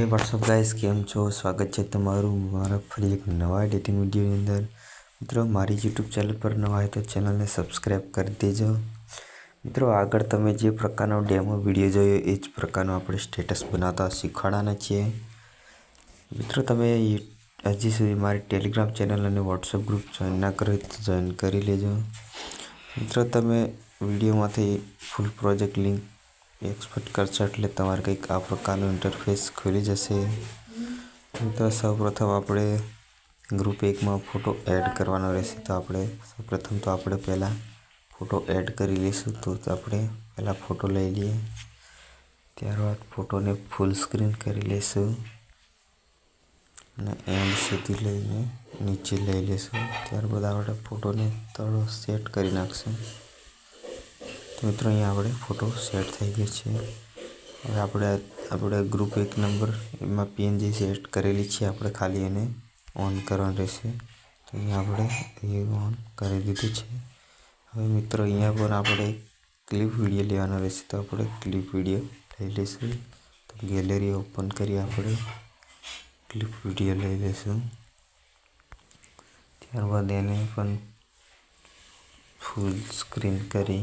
WhatsApp guys केम छो स्वागत है तमारू मारा फरी एक नवा एडिटिंग विडियो अंदर। मित्रों मारी यूट्यूब चैनल पर नवा है तो चैनल ने सब्सक्राइब कर दीजो। मित्रों आगर तमे जे प्रकारनो डेमो विडियो जोयो ए ज प्रकारनो आपणे स्टेटस बनाता शीखवाड़ाना छीए। मित्रों तमे हजी सुधी मारी टेलिग्राम चैनल और व्हाट्सअप ग्रुप जॉइन ना करो तो जॉइन करी लेजो। मित्रों तमे विडियो मांथी फूल प्रोजेक्ट लिंक एक्सपोर्ट करशो एटले तमारे कंईक आ प्रकारनो इंटरफेस खुली जशे। मित्रों सौप्रथम आपणे ग्रुप 1 में फोटो एड करवानो रहेशे तो आपणे सौप्रथम तो आपणे पहला फोटो एड करी लईशुं। तो आपणे पहला फोटो लई लीए, त्यारबाद फोटो ने फूल स्क्रीन करी लईशुं અને એન્ડ સુધી લઈને નીચે લઈ લઈશું। ત્યારબાદ આપણે ફોટોને થોડો સેટ કરી નાખશું। તો મિત્રો અહીંયા આપણે ફોટો સેટ થઈ ગયો છે। હવે આપણે ગ્રુપ 1 નંબર એમાં પીએનજી સેટ કરેલી છે, આપણે ખાલી એને ઓન કરવાનું રહેશે। તો અહીંયા આપણે એ ઓન કરી દીધું છે। હવે મિત્રો અહીંયા પણ આપણે ક્લિપ વિડીયો લેવાનો રહેશે, તો આપણે ક્લિપ વિડીયો લઈ લઈશું। તો ગેલેરી ઓપન કરી આપણે क्लिप विडियो लई लेशुं। त्यारबाद एने पण फूल स्क्रीन करी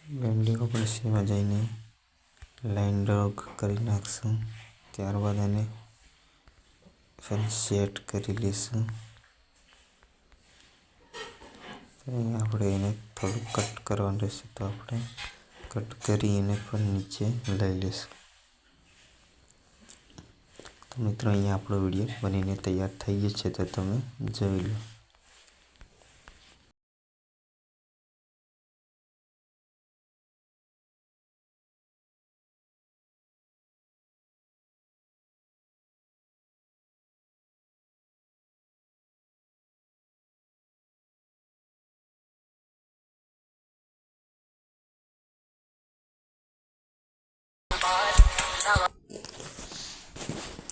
बेंडिंग ऑपरेशन में जाइने लाइन ड्रॉ करी नाखशुं। त्यारबाद एने पण सेट करी लेशुं। आपणे एने थोड़ुं कट करवानुं रहेशे, तो आपणे कट करी एने पण नीचे लई लेशुं। तो मित्रों अहींया आपणो विडियो बनीने तैयार थई गयो छे, तो तमे जोई लो।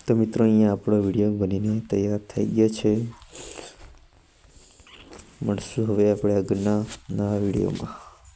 तो मित्रों अहींया आपणो विडियो बनीने तैयार थई गयो छे। मळशुं हवे आपणे आगळना नवा विडियोमां।